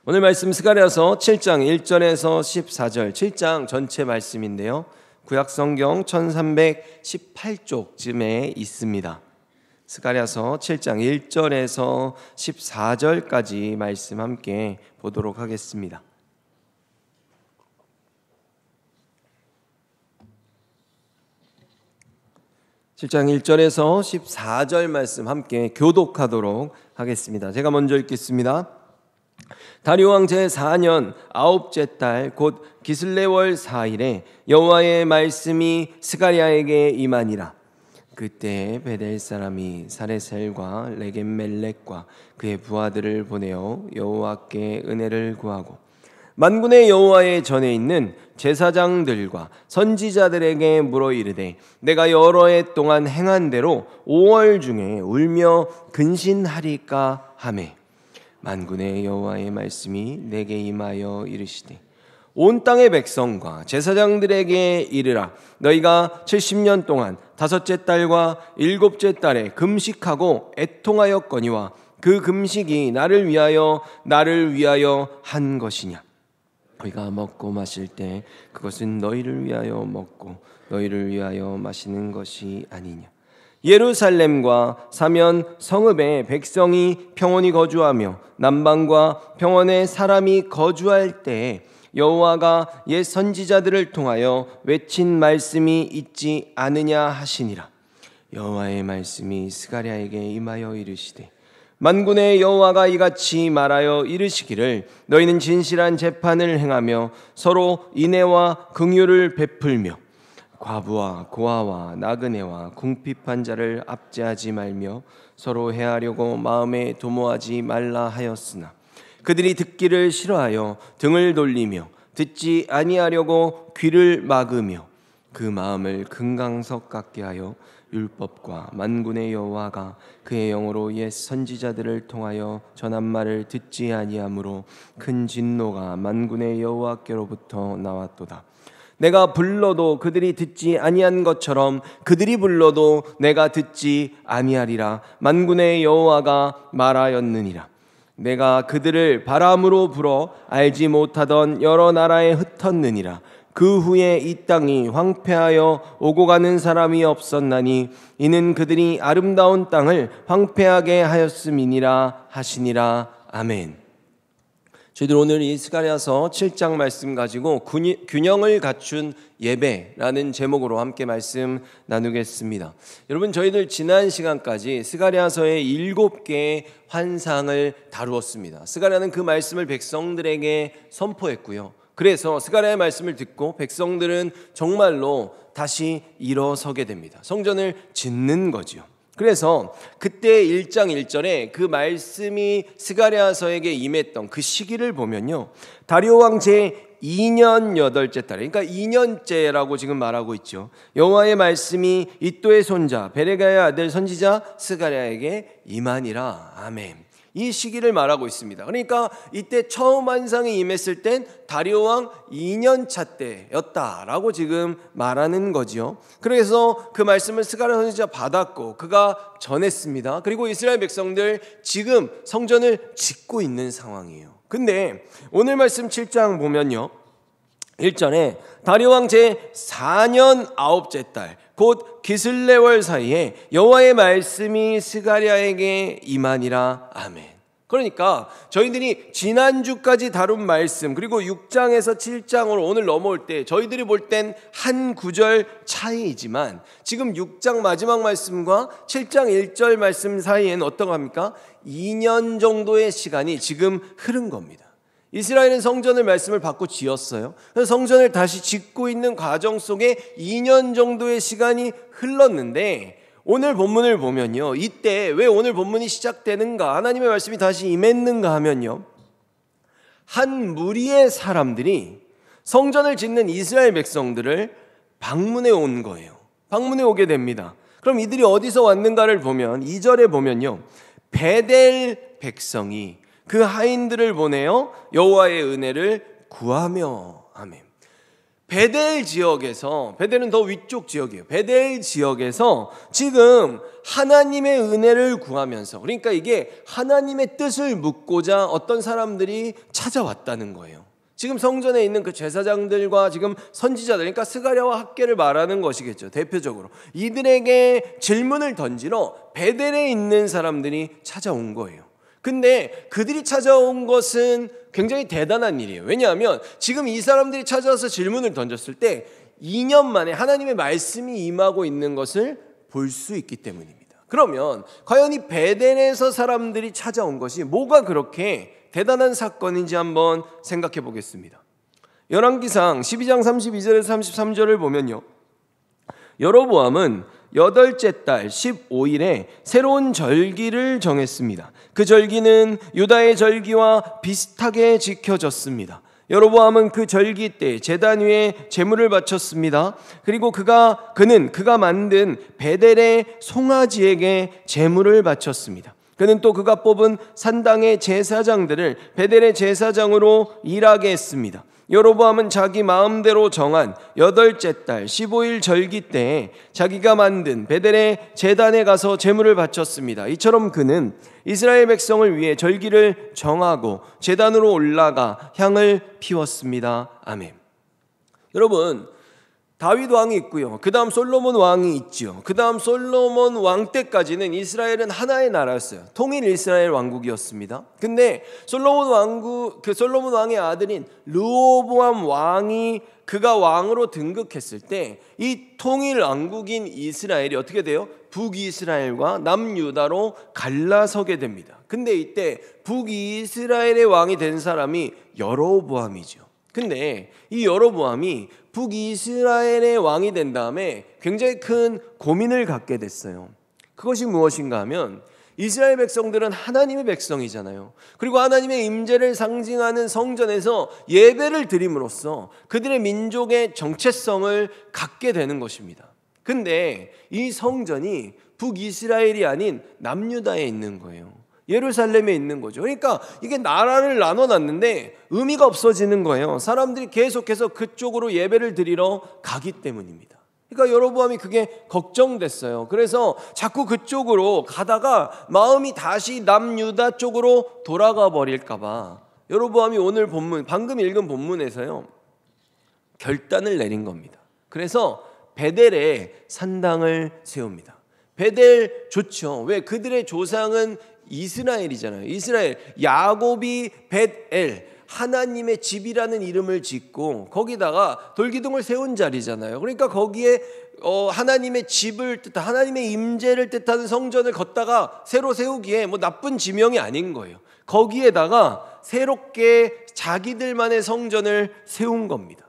오늘 말씀 스가랴서 7장 1절에서 14절, 7장 전체 말씀인데요, 구약성경 1318쪽쯤에 있습니다. 스가랴서 7장 1절에서 14절까지 말씀 함께 보도록 하겠습니다. (7장 1절에서 14절) 말씀 함께 교독하도록 하겠습니다. 제가 먼저 읽겠습니다. 다리오 왕 제4년 9째 달 곧 기슬레월 4일에 여호와의 말씀이 스가랴에게 임하니라. 그때 베델 사람이 사레셀과 레겜멜렉과 그의 부하들을 보내어 여호와께 은혜를 구하고 만군의 여호와의 전에 있는 제사장들과 선지자들에게 물어 이르되 내가 여러 해 동안 행한 대로 5월 중에 울며 근신하리까 하매 만군의 여호와의 말씀이 내게 임하여 이르시되 온 땅의 백성과 제사장들에게 이르라. 너희가 70년 동안 5째 달과 7째 달에 금식하고 애통하였거니와 그 금식이 나를 위하여 한 것이냐. 너희가 먹고 마실 때 그것은 너희를 위하여 먹고 너희를 위하여 마시는 것이 아니냐. 예루살렘과 사면 성읍에 백성이 평온히 거주하며 남방과 평원에 사람이 거주할 때에 여호와가 옛 선지자들을 통하여 외친 말씀이 있지 않으냐 하시니라. 여호와의 말씀이 스가랴에게 임하여 이르시되 만군의 여호와가 이같이 말하여 이르시기를 너희는 진실한 재판을 행하며 서로 인애와 긍휼을 베풀며 과부와 고아와 나그네와 궁핍한 자를 압제하지 말며 서로 해하려고 마음에 도모하지 말라 하였으나 그들이 듣기를 싫어하여 등을 돌리며 듣지 아니하려고 귀를 막으며 그 마음을 금강석 같게 하여 율법과 만군의 여호와가 그의 영으로 옛 선지자들을 통하여 전한 말을 듣지 아니하므로 큰 진노가 만군의 여호와께로부터 나왔도다. 내가 불러도 그들이 듣지 아니한 것처럼 그들이 불러도 내가 듣지 아니하리라. 만군의 여호와가 말하였느니라. 내가 그들을 바람으로 불어 알지 못하던 여러 나라에 흩었느니라. 그 후에 이 땅이 황폐하여 오고 가는 사람이 없었나니 이는 그들이 아름다운 땅을 황폐하게 하였음이니라 하시니라. 아멘. 저희들 오늘 이 스가랴서 7장 말씀 가지고 균형을 갖춘 예배라는 제목으로 함께 말씀 나누겠습니다. 여러분, 저희들 지난 시간까지 스가랴서의 7개의 환상을 다루었습니다. 스가랴는 그 말씀을 백성들에게 선포했고요. 그래서 스가랴의 말씀을 듣고 백성들은 정말로 다시 일어서게 됩니다. 성전을 짓는 거죠. 그래서 그때 1장 1절에 그 말씀이 스가랴서에게 임했던 그 시기를 보면요, 다리오 왕 제2년 8째 달에, 그러니까 2년째라고 지금 말하고 있죠. 여호와의 말씀이 이또의 손자 베레가의 아들 선지자 스가랴에게 임하니라. 아멘. 이 시기를 말하고 있습니다. 그러니까 이때 처음 환상이 임했을 땐 다리오 왕 2년차 때였다라고 지금 말하는 거지요. 그래서 그 말씀을 스가랴 선지자 받았고 그가 전했습니다. 그리고 이스라엘 백성들 지금 성전을 짓고 있는 상황이에요. 근데 오늘 말씀 7장 보면요, 1절에 다리오 왕 제4년 9째 달 곧 기슬레월 사이에 여호와의 말씀이 스가랴에게 임하니라. 아멘. 그러니까 저희들이 지난주까지 다룬 말씀, 그리고 6장에서 7장으로 오늘 넘어올 때 저희들이 볼 땐 한 구절 차이이지만 지금 6장 마지막 말씀과 7장 1절 말씀 사이에는 어떤 겁니까? 2년 정도의 시간이 지금 흐른 겁니다. 이스라엘은 성전을 말씀을 받고 지었어요. 그래서 성전을 다시 짓고 있는 과정 속에 2년 정도의 시간이 흘렀는데 오늘 본문을 보면요, 이때 왜 오늘 본문이 시작되는가, 하나님의 말씀이 다시 임했는가 하면요, 한 무리의 사람들이 성전을 짓는 이스라엘 백성들을 방문해 온 거예요. 방문해 오게 됩니다. 그럼 이들이 어디서 왔는가를 보면 2절에 보면요, 베델 백성이 그 하인들을 보내어 여호와의 은혜를 구하며. 아멘. 베델 지역에서, 베델은 더 위쪽 지역이에요. 베델 지역에서 지금 하나님의 은혜를 구하면서, 그러니까 이게 하나님의 뜻을 묻고자 어떤 사람들이 찾아왔다는 거예요. 지금 성전에 있는 그 제사장들과 지금 선지자들, 그러니까 스가랴와 학개를 말하는 것이겠죠. 대표적으로 이들에게 질문을 던지러 베델에 있는 사람들이 찾아온 거예요. 근데 그들이 찾아온 것은 굉장히 대단한 일이에요. 왜냐하면 지금 이 사람들이 찾아와서 질문을 던졌을 때 2년 만에 하나님의 말씀이 임하고 있는 것을 볼 수 있기 때문입니다. 그러면 과연 이 베델에서 사람들이 찾아온 것이 뭐가 그렇게 대단한 사건인지 한번 생각해 보겠습니다. 열왕기상 12장 32절에서 33절을 보면요, 여로보암은 8째 달 15일에 새로운 절기를 정했습니다. 그 절기는 유다의 절기와 비슷하게 지켜졌습니다. 여로보암은 그 절기 때 제단 위에 제물을 바쳤습니다. 그리고 그는 만든 베델의 송아지에게 제물을 바쳤습니다. 그는 또 그가 뽑은 산당의 제사장들을 베델의 제사장으로 일하게 했습니다. 여로보암은 자기 마음대로 정한 8째 달 15일 절기 때에 자기가 만든 베델의 제단에 가서 제물을 바쳤습니다. 이처럼 그는 이스라엘 백성을 위해 절기를 정하고 제단으로 올라가 향을 피웠습니다. 아멘. 여러분, 다윗 왕이 있고요, 그 다음 솔로몬 왕이 있죠. 그 다음 솔로몬 왕 때까지는 이스라엘은 하나의 나라였어요. 통일 이스라엘 왕국이었습니다. 근데 솔로몬 왕의 아들인 르호보암 왕이 그가 왕으로 등극했을 때 이 통일 왕국인 이스라엘이 어떻게 돼요? 북이스라엘과 남유다로 갈라서게 됩니다. 근데 이때 북이스라엘의 왕이 된 사람이 여로보암이죠. 근데 이 여로보암이 북이스라엘의 왕이 된 다음에 굉장히 큰 고민을 갖게 됐어요. 그것이 무엇인가 하면 이스라엘 백성들은 하나님의 백성이잖아요. 그리고 하나님의 임재를 상징하는 성전에서 예배를 드림으로써 그들의 민족의 정체성을 갖게 되는 것입니다. 근데 이 성전이 북이스라엘이 아닌 남유다에 있는 거예요. 예루살렘에 있는 거죠. 그러니까 이게 나라를 나눠놨는데 의미가 없어지는 거예요. 사람들이 계속해서 그쪽으로 예배를 드리러 가기 때문입니다. 그러니까 여로보암이 그게 걱정됐어요. 그래서 자꾸 그쪽으로 가다가 마음이 다시 남유다 쪽으로 돌아가 버릴까 봐 여로보암이 오늘 방금 읽은 본문에서요, 결단을 내린 겁니다. 그래서 베델에 산당을 세웁니다. 베델 좋죠. 왜? 그들의 조상은 이스라엘이잖아요. 이스라엘, 야곱이 벳엘, 하나님의 집이라는 이름을 짓고 거기다가 돌기둥을 세운 자리잖아요. 그러니까 거기에 하나님의 집을 뜻하는, 하나님의 임재를 뜻하는 성전을 걷다가 새로 세우기에 뭐 나쁜 지명이 아닌 거예요. 거기에다가 새롭게 자기들만의 성전을 세운 겁니다.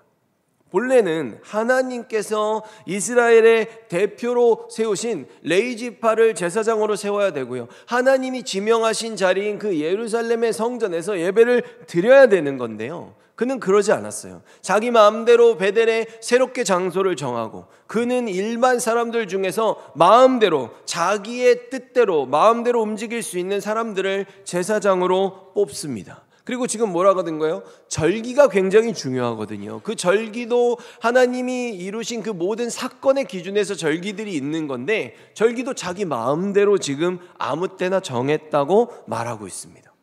본래는 하나님께서 이스라엘의 대표로 세우신 레위지파를 제사장으로 세워야 되고요, 하나님이 지명하신 자리인 그 예루살렘의 성전에서 예배를 드려야 되는 건데요, 그는 그러지 않았어요. 자기 마음대로 베델에 새롭게 장소를 정하고 그는 일반 사람들 중에서 마음대로 자기의 뜻대로 마음대로 움직일 수 있는 사람들을 제사장으로 뽑습니다. 그리고 지금 뭐라고 된 거예요? 절기가 굉장히 중요하거든요. 그 절기도 하나님이 이루신 그 모든 사건의 기준에서 절기들이 있는 건데 절기도 자기 마음대로 지금 아무 때나 정했다고 말하고 있습니다.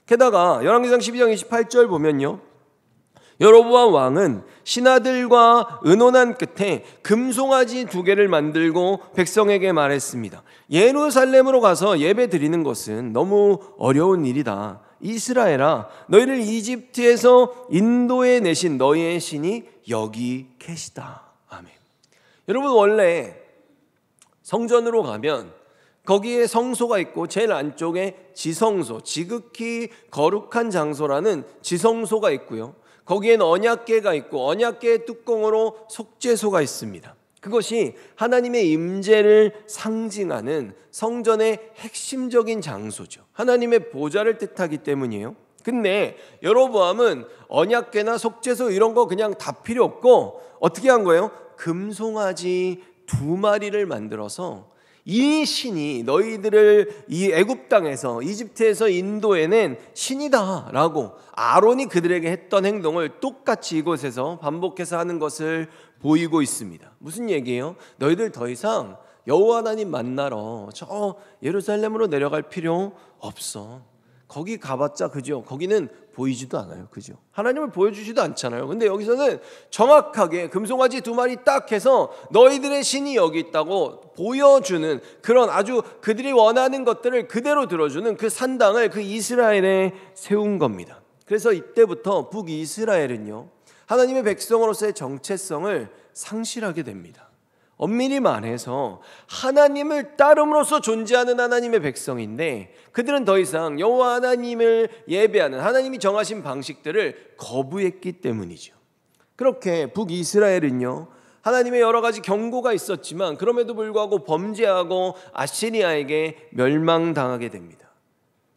게다가 열왕기상 12장 28절 보면요, 여로보암 왕은 신하들과 의논한 끝에 금송아지 2개를 만들고 백성에게 말했습니다. 예루살렘으로 가서 예배 드리는 것은 너무 어려운 일이다. 이스라엘아, 너희를 이집트에서 인도해 내신 너희의 신이 여기 계시다. 아멘. 여러분, 원래 성전으로 가면 거기에 성소가 있고 제일 안쪽에 지성소, 지극히 거룩한 장소라는 지성소가 있고요, 거기에는 언약궤가 있고 언약궤의 뚜껑으로 속죄소가 있습니다. 그것이 하나님의 임재를 상징하는 성전의 핵심적인 장소죠. 하나님의 보좌를 뜻하기 때문이에요. 근데 여로보암은 언약궤나 속죄소 이런 거 그냥 다 필요 없고 어떻게 한 거예요? 금송아지 2마리를 만들어서 이 신이 너희들을 이 애굽 땅에서 이집트에서 인도해낸 신이다라고 아론이 그들에게 했던 행동을 똑같이 이곳에서 반복해서 하는 것을 보이고 있습니다. 무슨 얘기예요? 너희들 더 이상 여호와 하나님 만나러 저 예루살렘으로 내려갈 필요 없어. 거기 가봤자 그죠? 거기는 보이지도 않아요. 그죠? 하나님을 보여주지도 않잖아요. 근데 여기서는 정확하게 금송아지 2마리 딱 해서 너희들의 신이 여기 있다고 보여주는 그런 아주 그들이 원하는 것들을 그대로 들어주는 그 산당을 그 이스라엘에 세운 겁니다. 그래서 이때부터 북이스라엘은요, 하나님의 백성으로서의 정체성을 상실하게 됩니다. 엄밀히 말해서 하나님을 따름으로써 존재하는 하나님의 백성인데 그들은 더 이상 여호와 하나님을 예배하는 하나님이 정하신 방식들을 거부했기 때문이죠. 그렇게 북이스라엘은요, 하나님의 여러 가지 경고가 있었지만 그럼에도 불구하고 범죄하고 아시리아에게 멸망당하게 됩니다.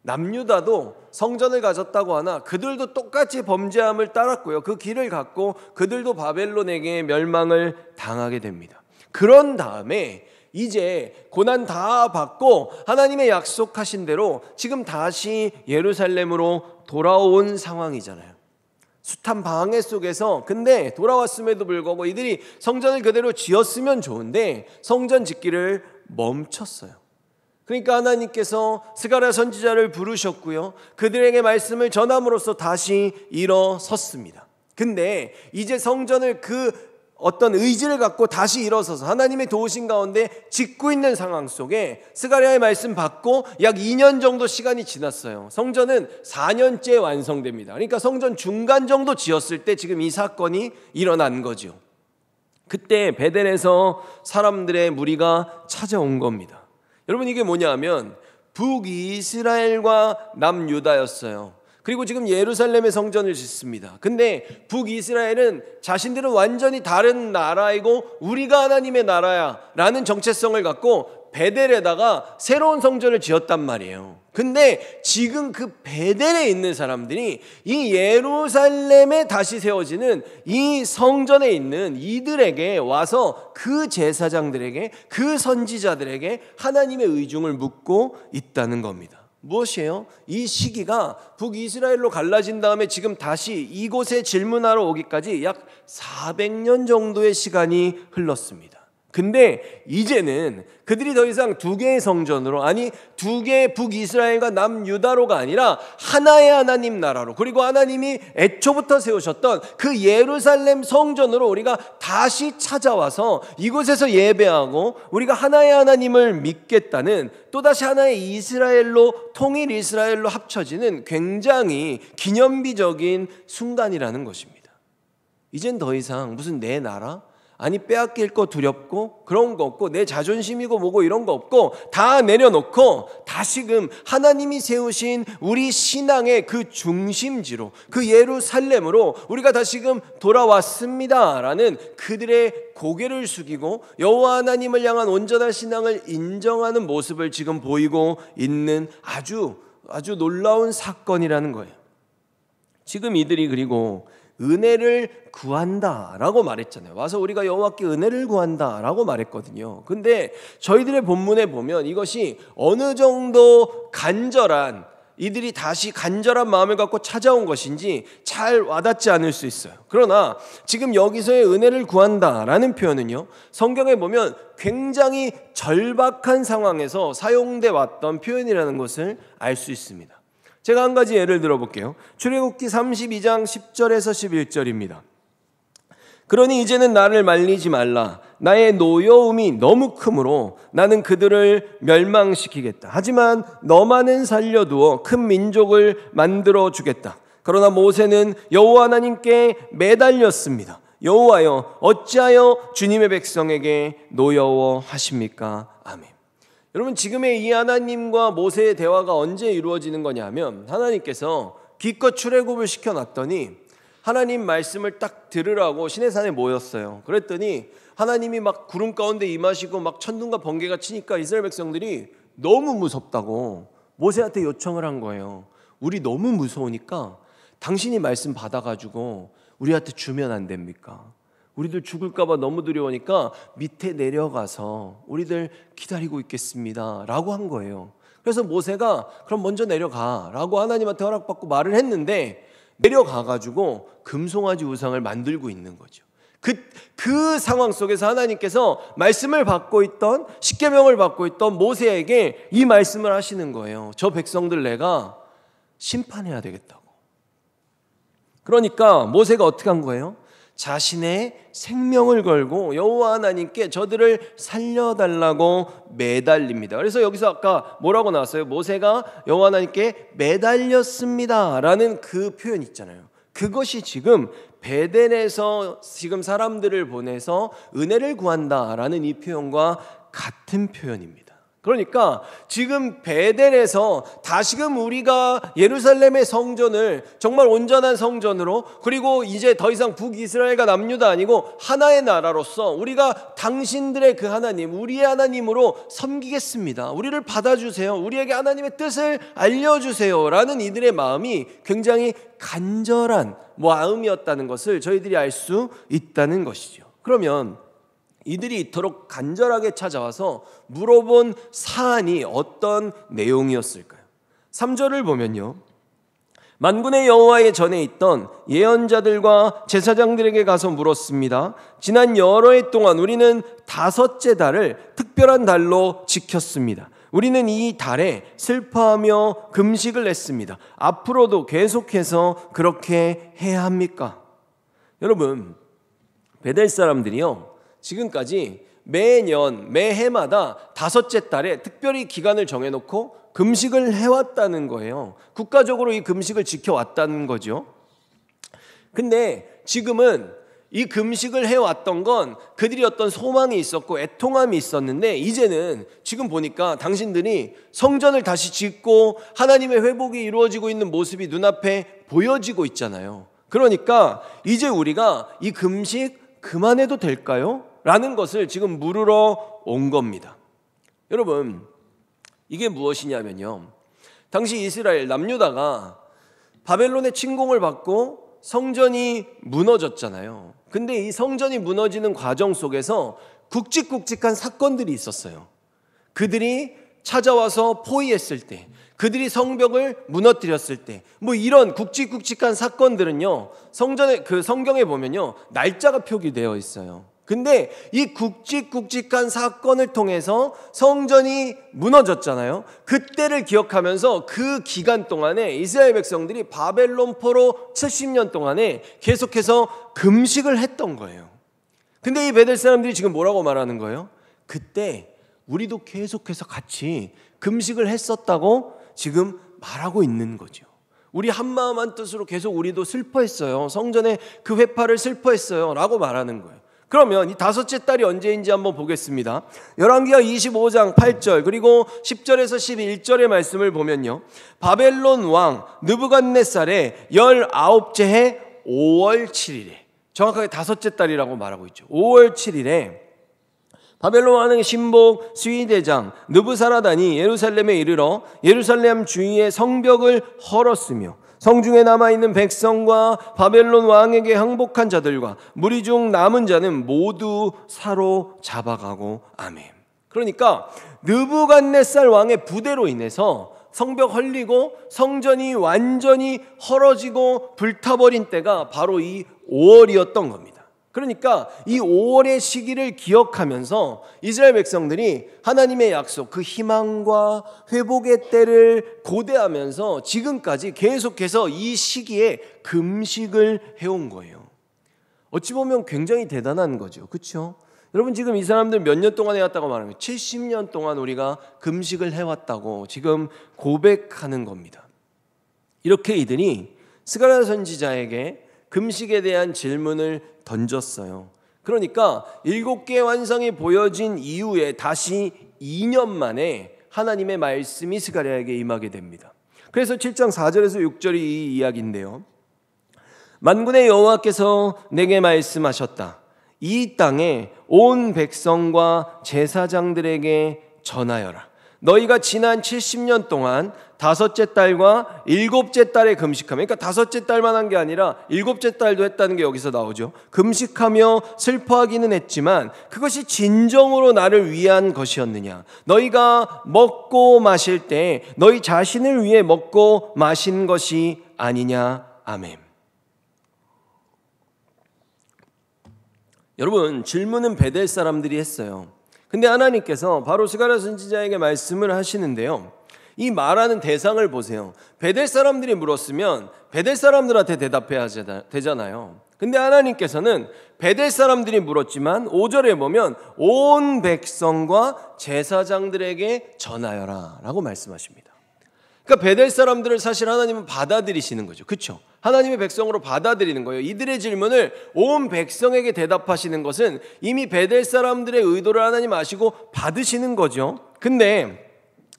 남유다도 성전을 가졌다고 하나 그들도 똑같이 범죄함을 따랐고요, 그 길을 갔고 그들도 바벨론에게 멸망을 당하게 됩니다. 그런 다음에 이제 고난 다 받고 하나님의 약속하신 대로 지금 다시 예루살렘으로 돌아온 상황이잖아요. 숱한 방해 속에서 근데 돌아왔음에도 불구하고 이들이 성전을 그대로 지었으면 좋은데 성전 짓기를 멈췄어요. 그러니까 하나님께서 스가랴 선지자를 부르셨고요, 그들에게 말씀을 전함으로써 다시 일어섰습니다. 근데 이제 성전을 그 어떤 의지를 갖고 다시 일어서서 하나님의 도우신 가운데 짓고 있는 상황 속에 스가랴의 말씀 받고 약 2년 정도 시간이 지났어요. 성전은 4년째 완성됩니다. 그러니까 성전 중간 정도 지었을 때 지금 이 사건이 일어난 거죠. 그때 베델에서 사람들의 무리가 찾아온 겁니다. 여러분, 이게 뭐냐면 북이스라엘과 남유다였어요. 그리고 지금 예루살렘의 성전을 짓습니다. 근데 북이스라엘은 자신들은 완전히 다른 나라이고 우리가 하나님의 나라야 라는 정체성을 갖고 베델에다가 새로운 성전을 지었단 말이에요. 근데 지금 그 베델에 있는 사람들이 이 예루살렘에 다시 세워지는 이 성전에 있는 이들에게 와서 그 제사장들에게 그 선지자들에게 하나님의 의중을 묻고 있다는 겁니다. 무엇이에요? 이 시기가 북이스라엘로 갈라진 다음에 지금 다시 이곳에 질문하러 오기까지 약 400년 정도의 시간이 흘렀습니다. 근데 이제는 그들이 더 이상 2개의 성전으로, 아니 2개의 북이스라엘과 남유다로가 아니라 하나의 하나님 나라로, 그리고 하나님이 애초부터 세우셨던 그 예루살렘 성전으로 우리가 다시 찾아와서 이곳에서 예배하고 우리가 하나의 하나님을 믿겠다는, 또다시 하나의 이스라엘로, 통일 이스라엘로 합쳐지는 굉장히 기념비적인 순간이라는 것입니다. 이젠 더 이상 무슨 내 나라? 아니 빼앗길 거 두렵고 그런 거 없고 내 자존심이고 뭐고 이런 거 없고 다 내려놓고 다시금 하나님이 세우신 우리 신앙의 그 중심지로, 그 예루살렘으로 우리가 다시금 돌아왔습니다라는 그들의 고개를 숙이고 여호와 하나님을 향한 온전한 신앙을 인정하는 모습을 지금 보이고 있는 아주 놀라운 사건이라는 거예요. 지금 이들이 그리고 은혜를 구한다라고 말했잖아요. 와서 우리가 여호와께 은혜를 구한다라고 말했거든요. 근데 저희들의 본문에 보면 이것이 어느 정도 간절한, 이들이 다시 간절한 마음을 갖고 찾아온 것인지 잘 와닿지 않을 수 있어요. 그러나 지금 여기서의 은혜를 구한다라는 표현은요, 성경에 보면 굉장히 절박한 상황에서 사용돼 왔던 표현이라는 것을 알 수 있습니다. 제가 한 가지 예를 들어볼게요. 출애굽기 32장 10절에서 11절입니다. 그러니 이제는 나를 말리지 말라. 나의 노여움이 너무 크므로 나는 그들을 멸망시키겠다. 하지만 너만은 살려두어 큰 민족을 만들어 주겠다. 그러나 모세는 여호와 하나님께 매달렸습니다. 여호와여, 어찌하여 주님의 백성에게 노여워하십니까? 아멘. 여러분, 지금의 이 하나님과 모세의 대화가 언제 이루어지는 거냐면, 하나님께서 기껏 출애굽을 시켜놨더니 하나님 말씀을 딱 들으라고 시내산에 모였어요. 그랬더니 하나님이 막 구름 가운데 임하시고 막 천둥과 번개가 치니까 이스라엘 백성들이 너무 무섭다고 모세한테 요청을 한 거예요. 우리 너무 무서우니까 당신이 말씀 받아가지고 우리한테 주면 안 됩니까? 우리들 죽을까 봐 너무 두려우니까 밑에 내려가서 우리들 기다리고 있겠습니다 라고 한 거예요. 그래서 모세가 그럼 먼저 내려가 라고 하나님한테 허락받고 말을 했는데, 내려가가지고 금송아지 우상을 만들고 있는 거죠. 그 상황 속에서 하나님께서 말씀을 받고 있던, 십계명을 받고 있던 모세에게 이 말씀을 하시는 거예요. 저 백성들 내가 심판해야 되겠다고. 그러니까 모세가 어떻게 한 거예요? 자신의 생명을 걸고 여호와 하나님께 저들을 살려달라고 매달립니다. 그래서 여기서 아까 뭐라고 나왔어요? 모세가 여호와 하나님께 매달렸습니다 라는 그 표현 있잖아요. 그것이 지금 베델에서 지금 사람들을 보내서 은혜를 구한다라는 이 표현과 같은 표현입니다. 그러니까 지금 베델에서 다시금 우리가 예루살렘의 성전을 정말 온전한 성전으로, 그리고 이제 더 이상 북이스라엘과 남유다 아니고 하나의 나라로서 우리가 당신들의 그 하나님, 우리의 하나님으로 섬기겠습니다. 우리를 받아주세요. 우리에게 하나님의 뜻을 알려주세요 라는 이들의 마음이 굉장히 간절한 마음이었다는 것을 저희들이 알 수 있다는 것이죠. 그러면 이들이 이토록 간절하게 찾아와서 물어본 사안이 어떤 내용이었을까요? 3절을 보면요, 만군의 여호와의 전에 있던 예언자들과 제사장들에게 가서 물었습니다. 지난 여러 해 동안 우리는 5째 달을 특별한 달로 지켰습니다. 우리는 이 달에 슬퍼하며 금식을 했습니다. 앞으로도 계속해서 그렇게 해야 합니까? 여러분, 베델 사람들이요, 지금까지 매년 매해마다 5째 달에 특별히 기간을 정해놓고 금식을 해왔다는 거예요. 국가적으로 이 금식을 지켜왔다는 거죠. 근데 지금은 이 금식을 해왔던 건 그들이 어떤 소망이 있었고 애통함이 있었는데, 이제는 지금 보니까 당신들이 성전을 다시 짓고 하나님의 회복이 이루어지고 있는 모습이 눈앞에 보여지고 있잖아요. 그러니까 이제 우리가 이 금식 그만해도 될까요? 라는 것을 지금 물으러 온 겁니다. 여러분, 이게 무엇이냐면요, 당시 이스라엘 남유다가 바벨론의 침공을 받고 성전이 무너졌잖아요. 근데 이 성전이 무너지는 과정 속에서 굵직굵직한 사건들이 있었어요. 그들이 찾아와서 포위했을 때, 그들이 성벽을 무너뜨렸을 때, 뭐 이런 굵직굵직한 사건들은요, 성경에 보면요, 날짜가 표기되어 있어요. 근데 이 굵직굵직한 사건을 통해서 성전이 무너졌잖아요. 그때를 기억하면서 그 기간 동안에 이스라엘 백성들이 바벨론 포로 70년 동안에 계속해서 금식을 했던 거예요. 근데 이 베델 사람들이 지금 뭐라고 말하는 거예요? 그때 우리도 계속해서 같이 금식을 했었다고 지금 말하고 있는 거죠. 우리 한마음 한뜻으로 계속 우리도 슬퍼했어요. 성전의 그 회파를 슬퍼했어요 라고 말하는 거예요. 그러면 이 5째 달이 언제인지 한번 보겠습니다. 열왕기하 25장 8절 그리고 10절에서 11절의 말씀을 보면요, 바벨론 왕 느부갓네살의 19째 해 5월 7일에, 정확하게 5째 달이라고 말하고 있죠. 5월 7일에 바벨론 왕의 신복 수의대장 느부사라단이 예루살렘에 이르러 예루살렘 주위의 성벽을 헐었으며 성중에 남아있는 백성과 바벨론 왕에게 항복한 자들과 무리 중 남은 자는 모두 사로잡아가고 아멘. 그러니까 느부갓네살 왕의 부대로 인해서 성벽 헐리고 성전이 완전히 헐어지고 불타버린 때가 바로 이 5월이었던 겁니다. 그러니까 이 5월의 시기를 기억하면서 이스라엘 백성들이 하나님의 약속, 그 희망과 회복의 때를 고대하면서 지금까지 계속해서 이 시기에 금식을 해온 거예요. 어찌 보면 굉장히 대단한 거죠. 그렇죠? 여러분, 지금 이 사람들 몇 년 동안 해왔다고 말하면 70년 동안 우리가 금식을 해왔다고 지금 고백하는 겁니다. 이렇게 이들이 스가랴 선지자에게 금식에 대한 질문을 던졌어요. 그러니까 7개의 환상이 보여진 이후에 다시 2년 만에 하나님의 말씀이 스가랴에게 임하게 됩니다. 그래서 7장 4절에서 6절이 이 이야기인데요, 만군의 여호와께서 내게 말씀하셨다. 이 땅에 온 백성과 제사장들에게 전하여라. 너희가 지난 70년 동안 다섯째 달과 일곱째 달에 금식하며, 그러니까 다섯째 달만 한 게 아니라 일곱째 달도 했다는 게 여기서 나오죠. 금식하며 슬퍼하기는 했지만 그것이 진정으로 나를 위한 것이었느냐? 너희가 먹고 마실 때 너희 자신을 위해 먹고 마신 것이 아니냐? 아멘. 여러분, 질문은 베델 사람들이 했어요. 근데 하나님께서 바로 스가랴 선지자에게 말씀을 하시는데요, 이 말하는 대상을 보세요. 베델 사람들이 물었으면 베델 사람들한테 대답해야 되잖아요. 근데 하나님께서는 베델 사람들이 물었지만 5절에 보면 온 백성과 제사장들에게 전하여라 라고 말씀하십니다. 그러니까 베델 사람들을 사실 하나님은 받아들이시는 거죠. 그렇죠? 하나님의 백성으로 받아들이는 거예요. 이들의 질문을 온 백성에게 대답하시는 것은 이미 베델 사람들의 의도를 하나님 아시고 받으시는 거죠. 근데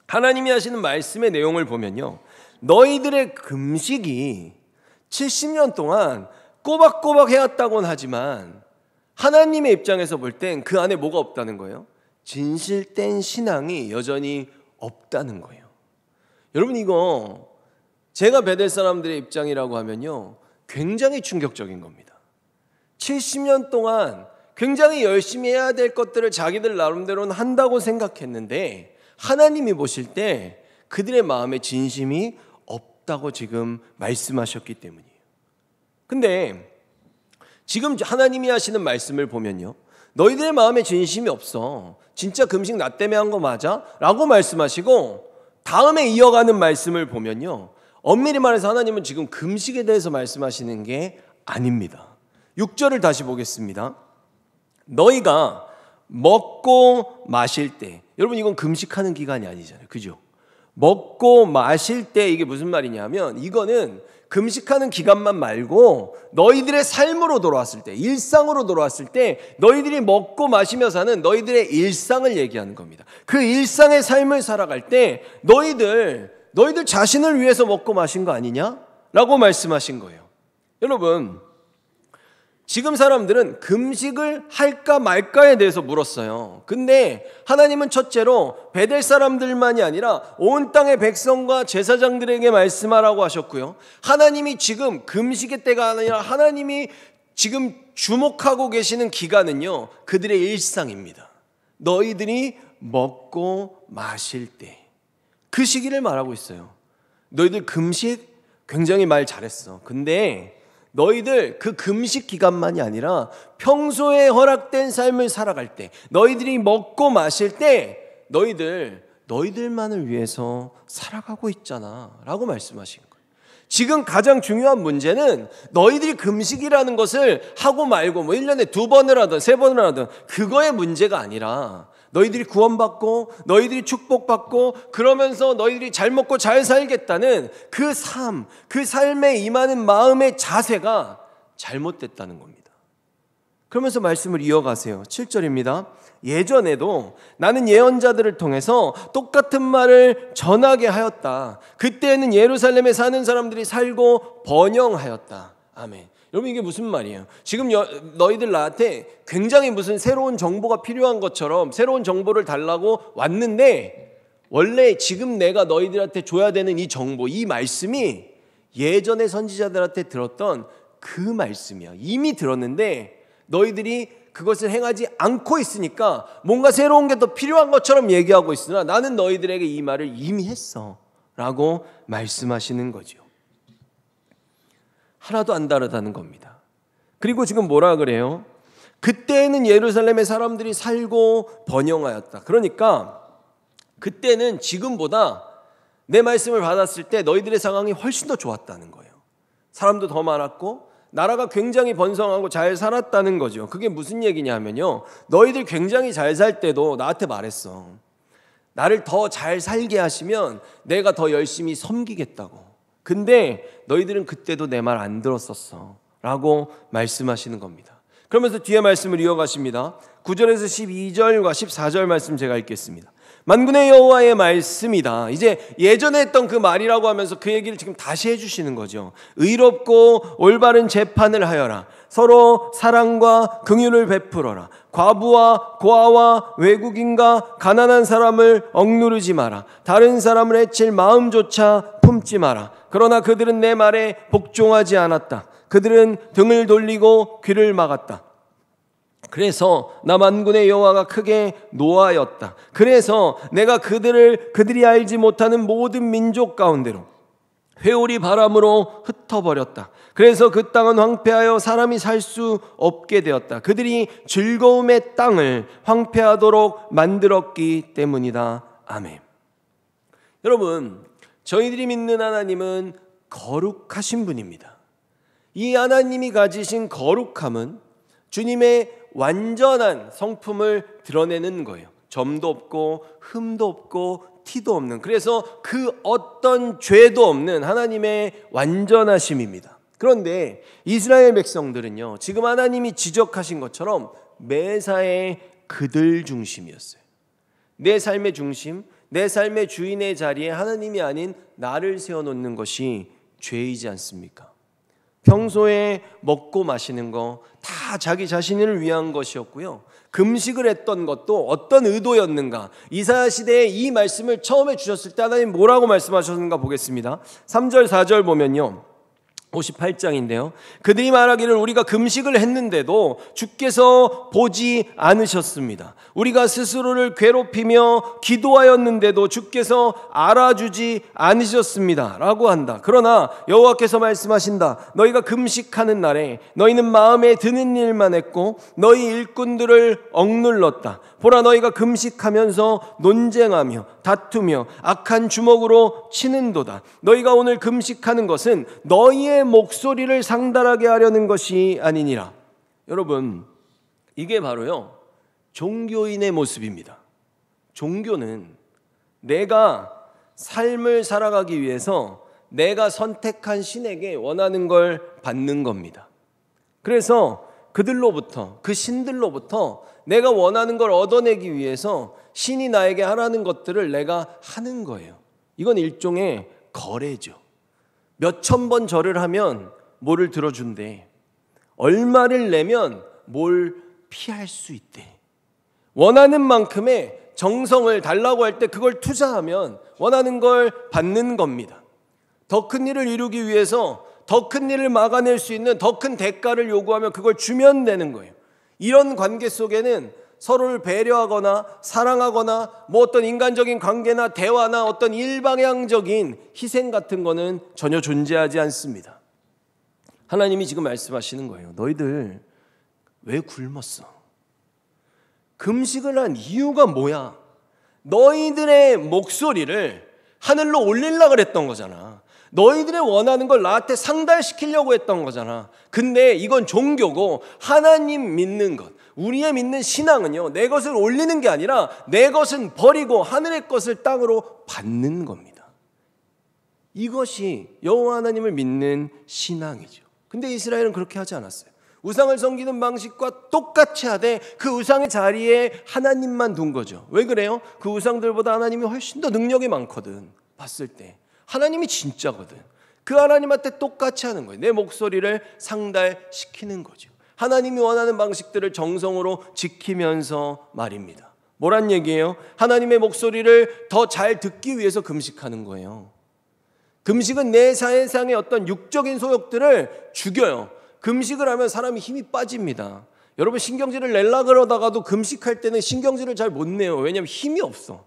하나님이 하시는 말씀의 내용을 보면요, 너희들의 금식이 70년 동안 꼬박꼬박 해왔다고는 하지만 하나님의 입장에서 볼 땐 그 안에 뭐가 없다는 거예요? 진실된 신앙이 여전히 없다는 거예요. 여러분, 이거 제가 베델 사람들의 입장이라고 하면요, 굉장히 충격적인 겁니다. 70년 동안 굉장히 열심히 해야 될 것들을 자기들 나름대로는 한다고 생각했는데 하나님이 보실 때 그들의 마음에 진심이 없다고 지금 말씀하셨기 때문이에요. 근데 지금 하나님이 하시는 말씀을 보면요, 너희들의 마음에 진심이 없어. 진짜 금식 나 때문에 한 거 맞아? 라고 말씀하시고 다음에 이어가는 말씀을 보면요, 엄밀히 말해서 하나님은 지금 금식에 대해서 말씀하시는 게 아닙니다. 6절을 다시 보겠습니다. 너희가 먹고 마실 때, 여러분 이건 금식하는 기간이 아니잖아요. 그죠? 먹고 마실 때 이게 무슨 말이냐면 이거는 금식하는 기간만 말고 너희들의 삶으로 돌아왔을 때, 일상으로 돌아왔을 때 너희들이 먹고 마시며 사는 너희들의 일상을 얘기하는 겁니다. 그 일상의 삶을 살아갈 때 너희들 자신을 위해서 먹고 마신 거 아니냐? 라고 말씀하신 거예요. 여러분, 지금 사람들은 금식을 할까 말까에 대해서 물었어요. 근데 하나님은 첫째로 베델 사람들만이 아니라 온 땅의 백성과 제사장들에게 말씀하라고 하셨고요, 하나님이 지금 금식의 때가 아니라 하나님이 지금 주목하고 계시는 기간은요, 그들의 일상입니다. 너희들이 먹고 마실 때, 그 시기를 말하고 있어요. 너희들 금식 굉장히 말 잘했어. 근데 너희들 그 금식 기간만이 아니라 평소에 허락된 삶을 살아갈 때, 너희들이 먹고 마실 때 너희들만을 위해서 살아가고 있잖아 라고 말씀하신 거예요. 지금 가장 중요한 문제는 너희들이 금식이라는 것을 하고 말고 1년에 2번을 하든 3번을 하든 그거의 문제가 아니라 너희들이 구원받고 너희들이 축복받고 그러면서 너희들이 잘 먹고 잘 살겠다는 그 삶에 임하는 마음의 자세가 잘못됐다는 겁니다. 그러면서 말씀을 이어가세요. 7절입니다. 예전에도 나는 예언자들을 통해서 똑같은 말을 전하게 하였다. 그때는 예루살렘에 사는 사람들이 살고 번영하였다. 아멘. 여러분, 이게 무슨 말이에요? 지금 너희들 나한테 굉장히 무슨 새로운 정보가 필요한 것처럼 새로운 정보를 달라고 왔는데, 원래 지금 내가 너희들한테 줘야 되는 이 정보, 이 말씀이 예전의 선지자들한테 들었던 그 말씀이야. 이미 들었는데 너희들이 그것을 행하지 않고 있으니까 뭔가 새로운 게 더 필요한 것처럼 얘기하고 있으나 나는 너희들에게 이 말을 이미 했어 라고 말씀하시는 거죠. 하나도 안 다르다는 겁니다. 그리고 지금 뭐라 그래요? 그때는 예루살렘의 사람들이 살고 번영하였다. 그러니까 그때는 지금보다 내 말씀을 받았을 때 너희들의 상황이 훨씬 더 좋았다는 거예요. 사람도 더 많았고 나라가 굉장히 번성하고 잘 살았다는 거죠. 그게 무슨 얘기냐면요, 너희들 굉장히 잘 살 때도 나한테 말했어. 나를 더 잘 살게 하시면 내가 더 열심히 섬기겠다고. 근데 너희들은 그때도 내 말 안 들었었어 라고 말씀하시는 겁니다. 그러면서 뒤에 말씀을 이어가십니다. 9절에서 12절과 14절 말씀 제가 읽겠습니다. 만군의 여호와의 말씀이다. 이제 예전에 했던 그 말이라고 하면서 그 얘기를 지금 다시 해주시는 거죠. 의롭고 올바른 재판을 하여라. 서로 사랑과 긍휼을 베풀어라. 과부와 고아와 외국인과 가난한 사람을 억누르지 마라. 다른 사람을 해칠 마음조차 품지 마라. 그러나 그들은 내 말에 복종하지 않았다. 그들은 등을 돌리고 귀를 막았다. 그래서 나 만군의 여호와가 크게 노하였다. 그래서 내가 그들이 알지 못하는 모든 민족 가운데로 회오리 바람으로 흩어버렸다. 그래서 그 땅은 황폐하여 사람이 살 수 없게 되었다. 그들이 즐거움의 땅을 황폐하도록 만들었기 때문이다. 아멘. 여러분, 저희들이 믿는 하나님은 거룩하신 분입니다. 이 하나님이 가지신 거룩함은 주님의 완전한 성품을 드러내는 거예요. 점도 없고 흠도 없고 티도 없는, 그래서 그 어떤 죄도 없는 하나님의 완전하심입니다. 그런데 이스라엘 백성들은요, 지금 하나님이 지적하신 것처럼 매사에 그들 중심이었어요. 내 삶의 중심, 내 삶의 주인의 자리에 하나님이 아닌 나를 세워놓는 것이 죄이지 않습니까? 평소에 먹고 마시는 거 다 자기 자신을 위한 것이었고요. 금식을 했던 것도 어떤 의도였는가? 이사야 시대에 이 말씀을 처음에 주셨을 때 하나님 뭐라고 말씀하셨는가 보겠습니다. 3절 4절 보면요, 58장인데요. 그들이 말하기를 우리가 금식을 했는데도 주께서 보지 않으셨습니다. 우리가 스스로를 괴롭히며 기도하였는데도 주께서 알아주지 않으셨습니다 라고 한다. 그러나 여호와께서 말씀하신다. 너희가 금식하는 날에 너희는 마음에 드는 일만 했고 너희 일꾼들을 억눌렀다. 보라, 너희가 금식하면서 논쟁하며 다투며 악한 주먹으로 치는도다. 너희가 오늘 금식하는 것은 너희의 목소리를 상달하게 하려는 것이 아니니라. 여러분, 이게 바로요 종교인의 모습입니다. 종교는 내가 삶을 살아가기 위해서 내가 선택한 신에게 원하는 걸 받는 겁니다. 그래서 그들로부터, 그 신들로부터 내가 원하는 걸 얻어내기 위해서 신이 나에게 하라는 것들을 내가 하는 거예요. 이건 일종의 거래죠. 몇천 번 절을 하면 뭐를 들어준대. 얼마를 내면 뭘 피할 수 있대. 원하는 만큼의 정성을 달라고 할 때 그걸 투자하면 원하는 걸 받는 겁니다. 더 큰 일을 이루기 위해서 더 큰 일을 막아낼 수 있는 더 큰 대가를 요구하면 그걸 주면 되는 거예요. 이런 관계 속에는 서로를 배려하거나 사랑하거나 뭐 어떤 인간적인 관계나 대화나 어떤 일방향적인 희생 같은 거는 전혀 존재하지 않습니다. 하나님이 지금 말씀하시는 거예요. 너희들 왜 굶었어? 금식을 한 이유가 뭐야? 너희들의 목소리를 하늘로 올리려고 그랬던 거잖아. 너희들의 원하는 걸 나한테 상달시키려고 했던 거잖아. 근데 이건 종교고 하나님 믿는 것, 우리의 믿는 신앙은요, 내 것을 올리는 게 아니라 내 것은 버리고 하늘의 것을 땅으로 받는 겁니다. 이것이 여호와 하나님을 믿는 신앙이죠. 근데 이스라엘은 그렇게 하지 않았어요. 우상을 섬기는 방식과 똑같이 하되 그 우상의 자리에 하나님만 둔 거죠. 왜 그래요? 그 우상들보다 하나님이 훨씬 더 능력이 많거든. 봤을 때 하나님이 진짜거든. 그 하나님한테 똑같이 하는 거예요. 내 목소리를 상달시키는 거죠. 하나님이 원하는 방식들을 정성으로 지키면서 말입니다. 뭐란 얘기예요? 하나님의 목소리를 더 잘 듣기 위해서 금식하는 거예요. 금식은 내 세상의 어떤 육적인 소욕들을 죽여요. 금식을 하면 사람이 힘이 빠집니다. 여러분, 신경질을 내려고 그러다가도 금식할 때는 신경질을 잘 못 내요. 왜냐하면 힘이 없어.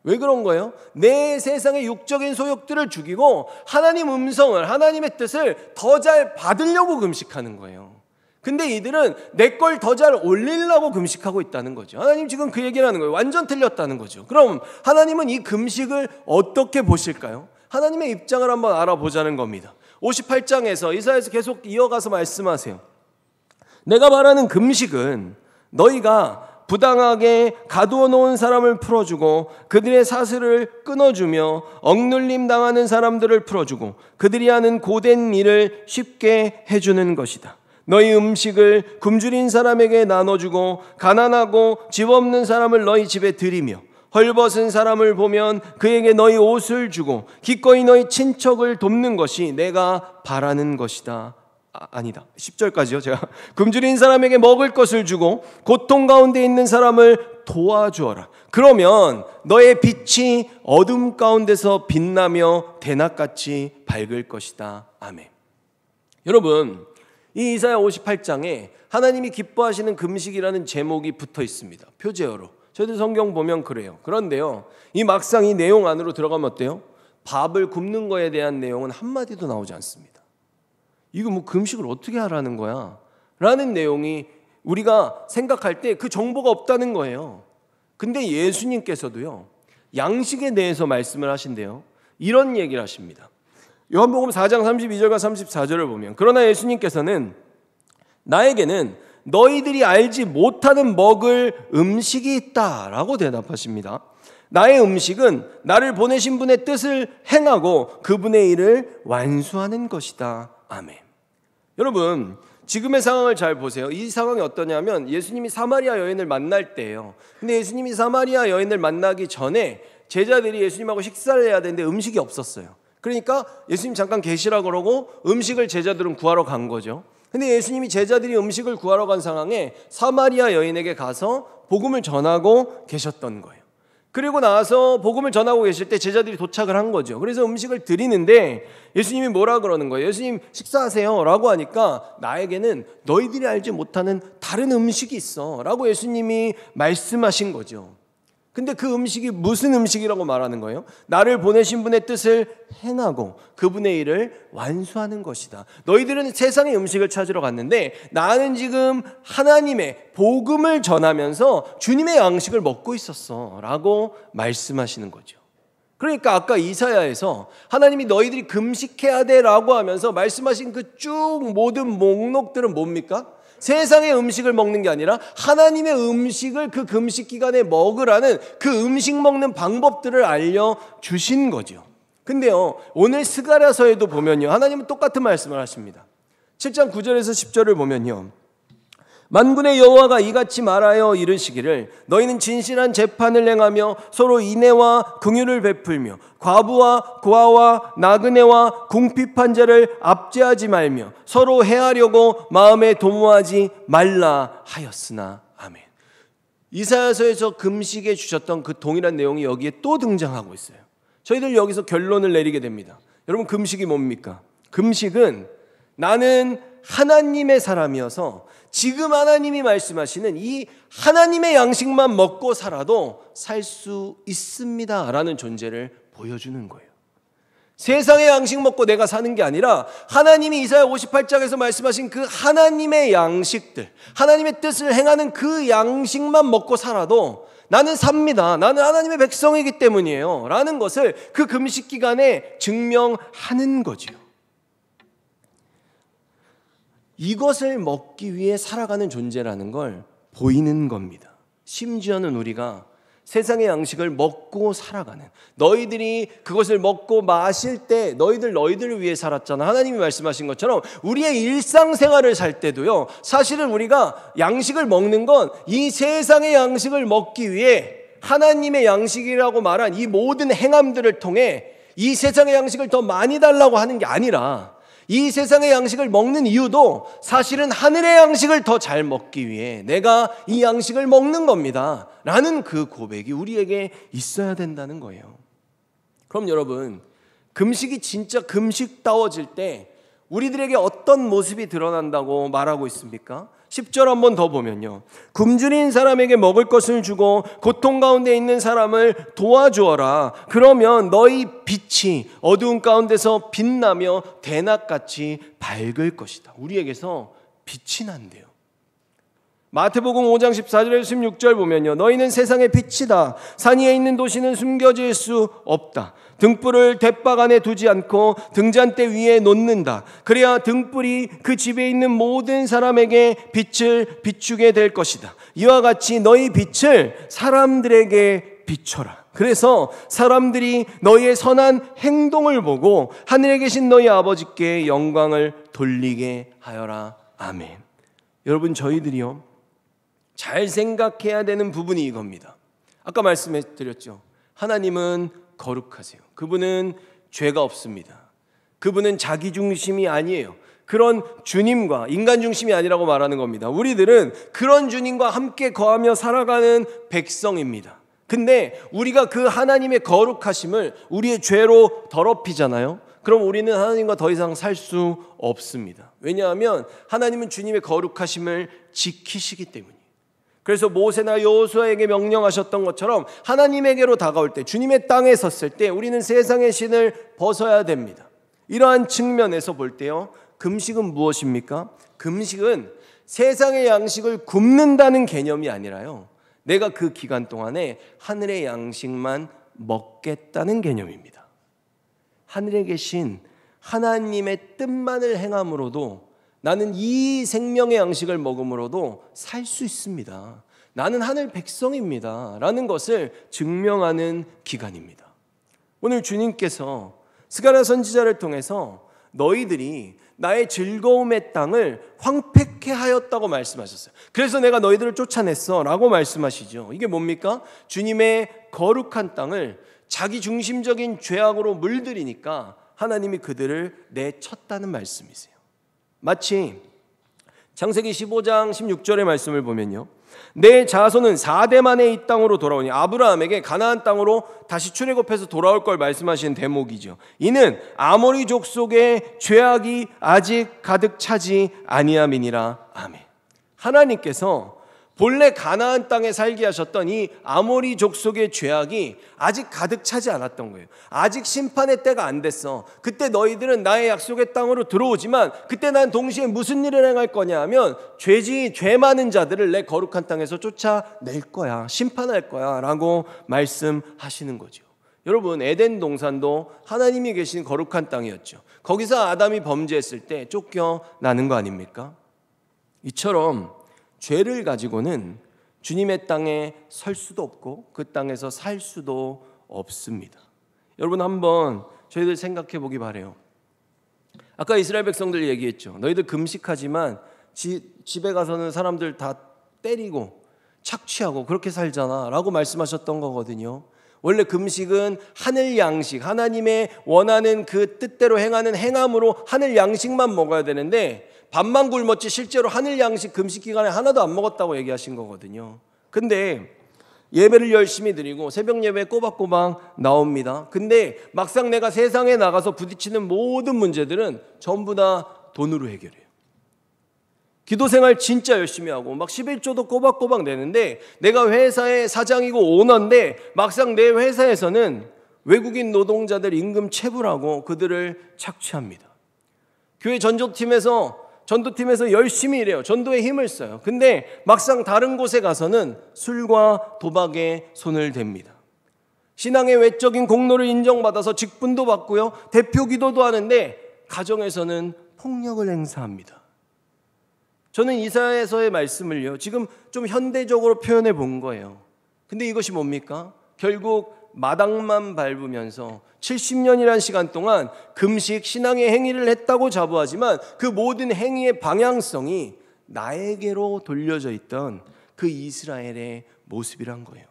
왜 그런 거예요? 내 세상의 육적인 소욕들을 죽이고 하나님 음성을, 하나님의 뜻을 더 잘 받으려고 금식하는 거예요. 근데 이들은 내 걸 더 잘 올리려고 금식하고 있다는 거죠. 하나님 지금 그 얘기를 하는 거예요. 완전 틀렸다는 거죠. 그럼 하나님은 이 금식을 어떻게 보실까요? 하나님의 입장을 한번 알아보자는 겁니다. 58장에서 이사야에서 계속 이어가서 말씀하세요. 내가 말하는 금식은 너희가 부당하게 가두어 놓은 사람을 풀어주고 그들의 사슬을 끊어주며 억눌림 당하는 사람들을 풀어주고 그들이 하는 고된 일을 쉽게 해주는 것이다. 너희 음식을 굶주린 사람에게 나눠주고 가난하고 집 없는 사람을 너희 집에 들이며 헐벗은 사람을 보면 그에게 너희 옷을 주고 기꺼이 너희 친척을 돕는 것이 내가 바라는 것이다. 아니다. 10절까지요. 제가 굶주린 사람에게 먹을 것을 주고 고통 가운데 있는 사람을 도와주어라. 그러면 너의 빛이 어둠 가운데서 빛나며 대낮같이 밝을 것이다. 아멘. 여러분, 이 이사야 58장에 하나님이 기뻐하시는 금식이라는 제목이 붙어 있습니다. 표제어로. 저희들 성경 보면 그래요. 그런데요, 이 막상 이 내용 안으로 들어가면 어때요? 밥을 굽는 거에 대한 내용은 한마디도 나오지 않습니다. 이거 뭐 금식을 어떻게 하라는 거야? 라는 내용이 우리가 생각할 때 그 정보가 없다는 거예요. 근데 예수님께서도요, 양식에 대해서 말씀을 하신대요. 이런 얘기를 하십니다. 요한복음 4장 32절과 34절을 보면, 그러나 예수님께서는 나에게는 너희들이 알지 못하는 먹을 음식이 있다라고 대답하십니다. 나의 음식은 나를 보내신 분의 뜻을 행하고 그분의 일을 완수하는 것이다. 아멘. 여러분, 지금의 상황을 잘 보세요. 이 상황이 어떠냐면 예수님이 사마리아 여인을 만날 때예요. 근데 예수님이 사마리아 여인을 만나기 전에 제자들이 예수님하고 식사를 해야 되는데 음식이 없었어요. 그러니까 예수님 잠깐 계시라 그러고 음식을 제자들은 구하러 간 거죠. 근데 예수님이 제자들이 음식을 구하러 간 상황에 사마리아 여인에게 가서 복음을 전하고 계셨던 거예요. 그리고 나서 복음을 전하고 계실 때 제자들이 도착을 한 거죠. 그래서 음식을 드리는데 예수님이 뭐라 그러는 거예요? 예수님 식사하세요 라고 하니까 나에게는 너희들이 알지 못하는 다른 음식이 있어 라고 예수님이 말씀하신 거죠. 근데 그 음식이 무슨 음식이라고 말하는 거예요? 나를 보내신 분의 뜻을 행하고 그분의 일을 완수하는 것이다. 너희들은 세상의 음식을 찾으러 갔는데 나는 지금 하나님의 복음을 전하면서 주님의 양식을 먹고 있었어 라고 말씀하시는 거죠. 그러니까 아까 이사야에서 하나님이 너희들이 금식해야 돼 라고 하면서 말씀하신 그 쭉 모든 목록들은 뭡니까? 세상의 음식을 먹는 게 아니라 하나님의 음식을 그 금식 기간에 먹으라는 그 음식 먹는 방법들을 알려주신 거죠. 근데요, 오늘 스가랴서에도 보면요, 하나님은 똑같은 말씀을 하십니다. 7장 9절에서 10절을 보면요, 만군의 여호와가 이같이 말하여 이르시기를 너희는 진실한 재판을 행하며 서로 인애와 긍휼을 베풀며 과부와 고아와 나그네와 궁핍한 자를 압제하지 말며 서로 해하려고 마음에 도모하지 말라 하였으나. 아멘. 이사야서에서 금식에 주셨던 그 동일한 내용이 여기에 또 등장하고 있어요. 저희들 여기서 결론을 내리게 됩니다. 여러분, 금식이 뭡니까? 금식은 나는 하나님의 사람이어서 지금 하나님이 말씀하시는 이 하나님의 양식만 먹고 살아도 살 수 있습니다 라는 존재를 보여주는 거예요. 세상의 양식 먹고 내가 사는 게 아니라 하나님이 이사야 58장에서 말씀하신 그 하나님의 양식들, 하나님의 뜻을 행하는 그 양식만 먹고 살아도 나는 삽니다. 나는 하나님의 백성이기 때문이에요 라는 것을 그 금식 기간에 증명하는 거죠. 이것을 먹기 위해 살아가는 존재라는 걸 보이는 겁니다. 심지어는 우리가 세상의 양식을 먹고 살아가는, 너희들이 그것을 먹고 마실 때 너희들을 위해 살았잖아. 하나님이 말씀하신 것처럼 우리의 일상생활을 살 때도요, 사실은 우리가 양식을 먹는 건 이 세상의 양식을 먹기 위해 하나님의 양식이라고 말한 이 모든 행함들을 통해 이 세상의 양식을 더 많이 달라고 하는 게 아니라 이 세상의 양식을 먹는 이유도 사실은 하늘의 양식을 더 잘 먹기 위해 내가 이 양식을 먹는 겁니다 라는 그 고백이 우리에게 있어야 된다는 거예요. 그럼 여러분, 금식이 진짜 금식다워질 때 우리들에게 어떤 모습이 드러난다고 말하고 있습니까? 10절 한번 더 보면요, 굶주린 사람에게 먹을 것을 주고 고통 가운데 있는 사람을 도와주어라. 그러면 너희 빛이 어두운 가운데서 빛나며 대낮같이 밝을 것이다. 우리에게서 빛이 난대요. 마태복음 5장 14절에서 16절 보면요, 너희는 세상의 빛이다. 산 위에 있는 도시는 숨겨질 수 없다. 등불을 돛박 안에 두지 않고 등잔대 위에 놓는다. 그래야 등불이 그 집에 있는 모든 사람에게 빛을 비추게 될 것이다. 이와 같이 너희 빛을 사람들에게 비춰라. 그래서 사람들이 너희의 선한 행동을 보고 하늘에 계신 너희 아버지께 영광을 돌리게 하여라. 아멘. 여러분, 저희들이요, 잘 생각해야 되는 부분이 이겁니다. 아까 말씀해 드렸죠. 하나님은 거룩하세요. 그분은 죄가 없습니다. 그분은 자기중심이 아니에요. 그런 주님과, 인간 중심이 아니라고 말하는 겁니다. 우리들은 그런 주님과 함께 거하며 살아가는 백성입니다. 근데 우리가 그 하나님의 거룩하심을 우리의 죄로 더럽히잖아요. 그럼 우리는 하나님과 더 이상 살 수 없습니다. 왜냐하면 하나님은 주님의 거룩하심을 지키시기 때문이에요. 그래서 모세나 여호수아에게 명령하셨던 것처럼 하나님에게로 다가올 때, 주님의 땅에 섰을 때 우리는 세상의 신을 벗어야 됩니다. 이러한 측면에서 볼 때요, 금식은 무엇입니까? 금식은 세상의 양식을 굶는다는 개념이 아니라요, 내가 그 기간 동안에 하늘의 양식만 먹겠다는 개념입니다. 하늘에 계신 하나님의 뜻만을 행함으로도 나는 이 생명의 양식을 먹음으로도 살 수 있습니다. 나는 하늘 백성입니다 라는 것을 증명하는 기간입니다. 오늘 주님께서 스가랴 선지자를 통해서 너희들이 나의 즐거움의 땅을 황폐케 하였다고 말씀하셨어요. 그래서 내가 너희들을 쫓아냈어 라고 말씀하시죠. 이게 뭡니까? 주님의 거룩한 땅을 자기 중심적인 죄악으로 물들이니까 하나님이 그들을 내쳤다는 말씀이세요. 마치 창세기 15장 16절의 말씀을 보면요, 내 자손은 4대 만에 이 땅으로 돌아오니, 아브라함에게 가나안 땅으로 다시 출애굽해서 돌아올 걸 말씀하시는 대목이죠. 이는 아모리 족속의 죄악이 아직 가득 차지 아니함이니라. 아멘. 하나님께서 본래 가나안 땅에 살게 하셨던 이 아모리 족속의 죄악이 아직 가득 차지 않았던 거예요. 아직 심판의 때가 안 됐어. 그때 너희들은 나의 약속의 땅으로 들어오지만 그때 난 동시에 무슨 일을 행할 거냐 하면 죄 많은 자들을 내 거룩한 땅에서 쫓아낼 거야, 심판할 거야 라고 말씀하시는 거죠. 여러분, 에덴 동산도 하나님이 계신 거룩한 땅이었죠. 거기서 아담이 범죄했을 때 쫓겨나는 거 아닙니까? 이처럼 죄를 가지고는 주님의 땅에 설 수도 없고 그 땅에서 살 수도 없습니다. 여러분, 한번 저희들 생각해 보기 바래요. 아까 이스라엘 백성들 얘기했죠. 너희들 금식하지만 집에 가서는 사람들 다 때리고 착취하고 그렇게 살잖아 라고 말씀하셨던 거거든요. 원래 금식은 하늘 양식, 하나님의 원하는 그 뜻대로 행하는 행함으로 하늘 양식만 먹어야 되는데 밥만 굶었지 실제로 하늘 양식 금식 기간에 하나도 안 먹었다고 얘기하신 거거든요. 근데 예배를 열심히 드리고 새벽 예배에 꼬박꼬박 나옵니다. 근데 막상 내가 세상에 나가서 부딪히는 모든 문제들은 전부 다 돈으로 해결해요. 기도 생활 진짜 열심히 하고 막 11조도 꼬박꼬박 내는데 내가 회사의 사장이고 오너인데 막상 내 회사에서는 외국인 노동자들 임금 체불하고 그들을 착취합니다. 교회 전도팀에서 열심히 일해요. 전도에 힘을 써요. 근데 막상 다른 곳에 가서는 술과 도박에 손을 댑니다. 신앙의 외적인 공로를 인정받아서 직분도 받고요, 대표 기도도 하는데 가정에서는 폭력을 행사합니다. 저는 이사야서의 말씀을요, 지금 좀 현대적으로 표현해 본 거예요. 근데 이것이 뭡니까? 결국 마당만 밟으면서 70년이라는 시간 동안 금식, 신앙의 행위를 했다고 자부하지만 그 모든 행위의 방향성이 나에게로 돌려져 있던 그 이스라엘의 모습이란 거예요.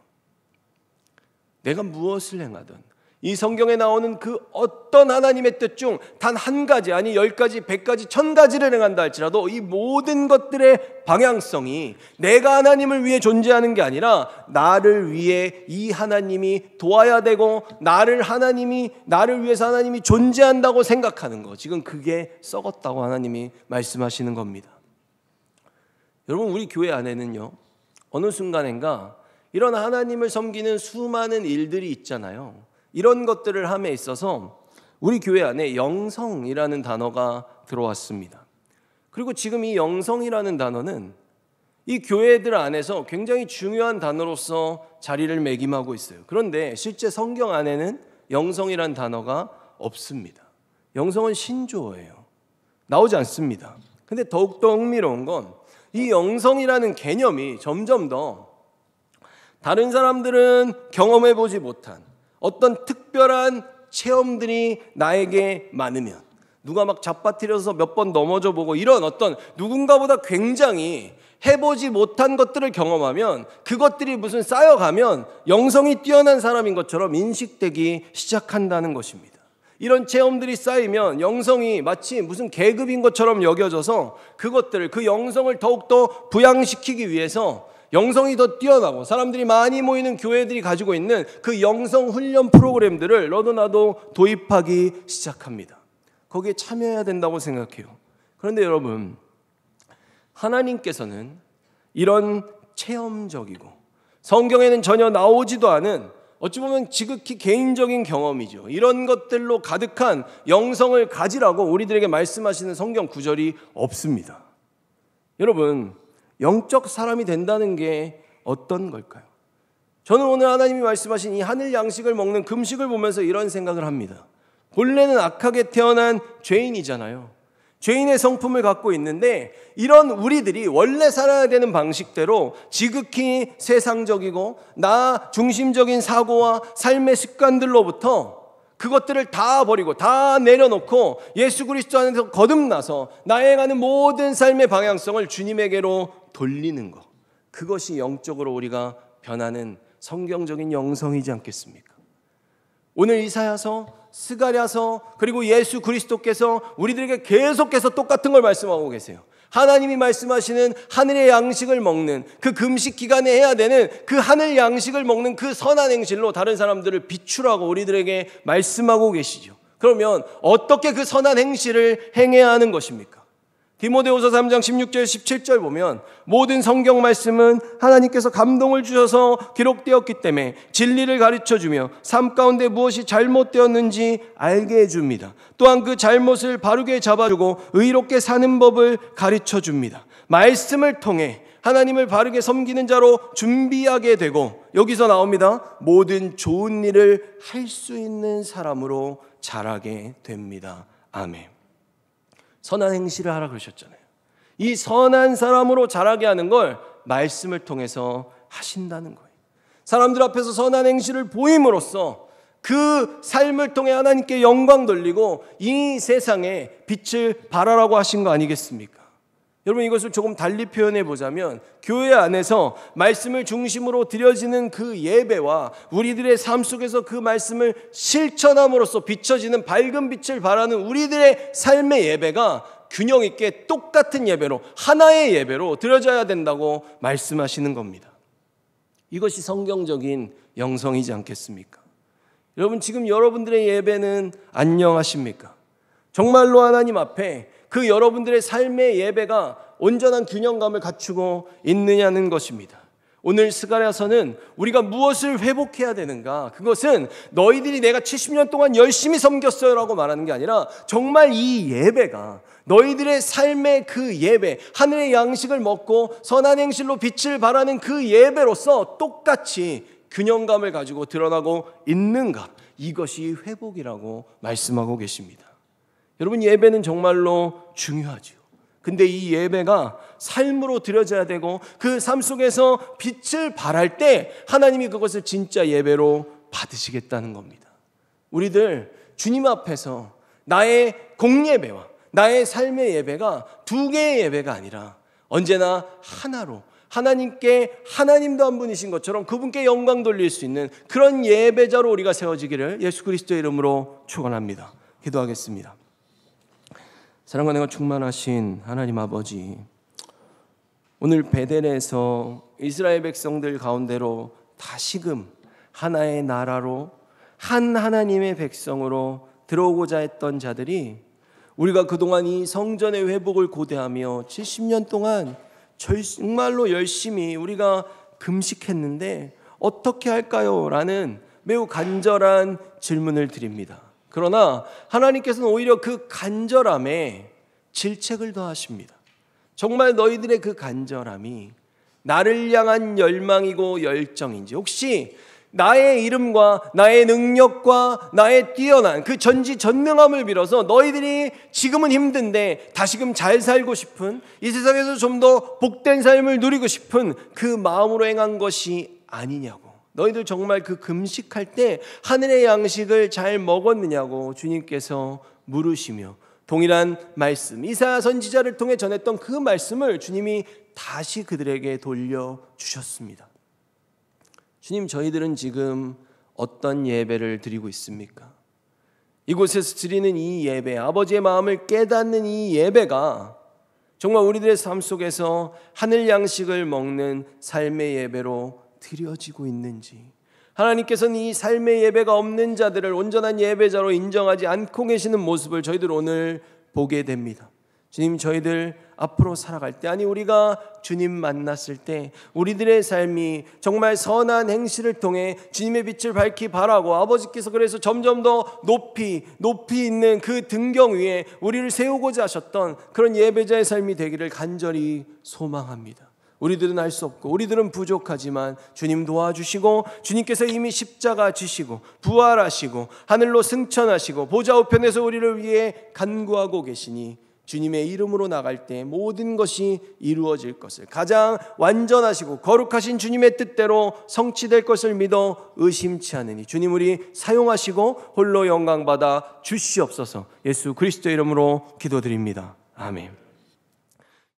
내가 무엇을 행하든 이 성경에 나오는 그 어떤 하나님의 뜻 중 단 한 가지, 아니 10가지, 100가지, 1000가지를 행한다 할지라도 이 모든 것들의 방향성이 내가 하나님을 위해 존재하는 게 아니라 나를 위해 이 하나님이 도와야 되고 나를 위해서 하나님이 존재한다고 생각하는 거, 지금 그게 썩었다고 하나님이 말씀하시는 겁니다. 여러분, 우리 교회 안에는요, 어느 순간인가 이런 하나님을 섬기는 수많은 일들이 있잖아요. 이런 것들을 함에 있어서 우리 교회 안에 영성이라는 단어가 들어왔습니다. 그리고 지금 이 영성이라는 단어는 이 교회들 안에서 굉장히 중요한 단어로서 자리를 매김하고 있어요. 그런데 실제 성경 안에는 영성이라는 단어가 없습니다. 영성은 신조어예요. 나오지 않습니다. 근데 더욱더 흥미로운 건 이 영성이라는 개념이 점점 더 다른 사람들은 경험해보지 못한 어떤 특별한 체험들이 나에게 많으면, 누가 막 잡아뜨려서 몇 번 넘어져 보고 이런 어떤 누군가보다 굉장히 해보지 못한 것들을 경험하면 그것들이 무슨 쌓여가면 영성이 뛰어난 사람인 것처럼 인식되기 시작한다는 것입니다. 이런 체험들이 쌓이면 영성이 마치 무슨 계급인 것처럼 여겨져서 그것들을, 그 영성을 더욱더 부양시키기 위해서 영성이 더 뛰어나고 사람들이 많이 모이는 교회들이 가지고 있는 그 영성 훈련 프로그램들을 너도 나도 도입하기 시작합니다. 거기에 참여해야 된다고 생각해요. 그런데 여러분, 하나님께서는 이런 체험적이고 성경에는 전혀 나오지도 않은, 어찌 보면 지극히 개인적인 경험이죠, 이런 것들로 가득한 영성을 가지라고 우리들에게 말씀하시는 성경 구절이 없습니다. 여러분, 영적 사람이 된다는 게 어떤 걸까요? 저는 오늘 하나님이 말씀하신 이 하늘 양식을 먹는 금식을 보면서 이런 생각을 합니다. 본래는 악하게 태어난 죄인이잖아요. 죄인의 성품을 갖고 있는데 이런 우리들이 원래 살아야 되는 방식대로 지극히 세상적이고 나 중심적인 사고와 삶의 습관들로부터 그것들을 다 버리고 다 내려놓고 예수 그리스도 안에서 거듭나서 나의 가는 모든 삶의 방향성을 주님에게로 돌리는 것, 그것이 영적으로 우리가 변하는 성경적인 영성이지 않겠습니까? 오늘 이사야서, 스가랴서, 그리고 예수 그리스도께서 우리들에게 계속해서 똑같은 걸 말씀하고 계세요. 하나님이 말씀하시는 하늘의 양식을 먹는 그 금식 기간에 해야 되는 그 하늘 양식을 먹는 그 선한 행실로 다른 사람들을 비추라고 우리들에게 말씀하고 계시죠. 그러면 어떻게 그 선한 행실을 행해야 하는 것입니까? 디모데후서 3장 16절 17절 보면 모든 성경 말씀은 하나님께서 감동을 주셔서 기록되었기 때문에 진리를 가르쳐주며 삶 가운데 무엇이 잘못되었는지 알게 해줍니다. 또한 그 잘못을 바르게 잡아주고 의롭게 사는 법을 가르쳐줍니다. 말씀을 통해 하나님을 바르게 섬기는 자로 준비하게 되고, 여기서 나옵니다, 모든 좋은 일을 할 수 있는 사람으로 자라게 됩니다. 아멘. 선한 행실을 하라 그러셨잖아요. 이 선한 사람으로 자라게 하는 걸 말씀을 통해서 하신다는 거예요. 사람들 앞에서 선한 행실을 보임으로써 그 삶을 통해 하나님께 영광 돌리고 이 세상에 빛을 발하라고 하신 거 아니겠습니까? 여러분, 이것을 조금 달리 표현해 보자면 교회 안에서 말씀을 중심으로 드려지는 그 예배와 우리들의 삶 속에서 그 말씀을 실천함으로써 비춰지는 밝은 빛을 발하는 우리들의 삶의 예배가 균형 있게 똑같은 예배로, 하나의 예배로 드려져야 된다고 말씀하시는 겁니다. 이것이 성경적인 영성이지 않겠습니까? 여러분, 지금 여러분들의 예배는 안녕하십니까? 정말로 하나님 앞에 그 여러분들의 삶의 예배가 온전한 균형감을 갖추고 있느냐는 것입니다. 오늘 스가랴서는 우리가 무엇을 회복해야 되는가, 그것은 너희들이 내가 70년 동안 열심히 섬겼어요 라고 말하는 게 아니라 정말 이 예배가 너희들의 삶의 그 예배, 하늘의 양식을 먹고 선한 행실로 빛을 발하는 그 예배로서 똑같이 균형감을 가지고 드러나고 있는가, 이것이 회복이라고 말씀하고 계십니다. 여러분, 예배는 정말로 중요하죠. 근데 이 예배가 삶으로 드려져야 되고 그 삶 속에서 빛을 발할 때 하나님이 그것을 진짜 예배로 받으시겠다는 겁니다. 우리들 주님 앞에서 나의 공예배와 나의 삶의 예배가 두 개의 예배가 아니라 언제나 하나로, 하나님께, 하나님도 한 분이신 것처럼 그분께 영광 돌릴 수 있는 그런 예배자로 우리가 세워지기를 예수 그리스도의 이름으로 축원합니다. 기도하겠습니다. 사랑과 은혜가 충만하신 하나님 아버지, 오늘 베델에서 이스라엘 백성들 가운데로 다시금 하나의 나라로 한 하나님의 백성으로 들어오고자 했던 자들이, 우리가 그동안 이 성전의 회복을 고대하며 70년 동안 정말로 열심히 우리가 금식했는데 어떻게 할까요? 라는 매우 간절한 질문을 드립니다. 그러나 하나님께서는 오히려 그 간절함에 질책을 더하십니다. 정말 너희들의 그 간절함이 나를 향한 열망이고 열정인지, 혹시 나의 이름과 나의 능력과 나의 뛰어난 그 전지전능함을 빌어서 너희들이 지금은 힘든데 다시금 잘 살고 싶은, 이 세상에서 좀 더 복된 삶을 누리고 싶은 그 마음으로 행한 것이 아니냐고, 너희들 정말 그 금식할 때 하늘의 양식을 잘 먹었느냐고 주님께서 물으시며, 동일한 말씀, 이사야 선지자를 통해 전했던 그 말씀을 주님이 다시 그들에게 돌려주셨습니다. 주님, 저희들은 지금 어떤 예배를 드리고 있습니까? 이곳에서 드리는 이 예배, 아버지의 마음을 깨닫는 이 예배가 정말 우리들의 삶 속에서 하늘 양식을 먹는 삶의 예배로 드려지고 있는지, 하나님께서는 이 삶의 예배가 없는 자들을 온전한 예배자로 인정하지 않고 계시는 모습을 저희들 오늘 보게 됩니다. 주님, 저희들 앞으로 살아갈 때, 아니 우리가 주님 만났을 때 우리들의 삶이 정말 선한 행실을 통해 주님의 빛을 밝히 바라고 아버지께서 그래서 점점 더 높이 있는 그 등경 위에 우리를 세우고자 하셨던 그런 예배자의 삶이 되기를 간절히 소망합니다. 우리들은 할 수 없고 우리들은 부족하지만 주님 도와주시고, 주님께서 이미 십자가 지시고 부활하시고 하늘로 승천하시고 보좌 우편에서 우리를 위해 간구하고 계시니 주님의 이름으로 나갈 때 모든 것이 이루어질 것을, 가장 완전하시고 거룩하신 주님의 뜻대로 성취될 것을 믿어 의심치 않으니 주님 우리 사용하시고 홀로 영광받아 주시옵소서. 예수 그리스도의 이름으로 기도드립니다. 아멘.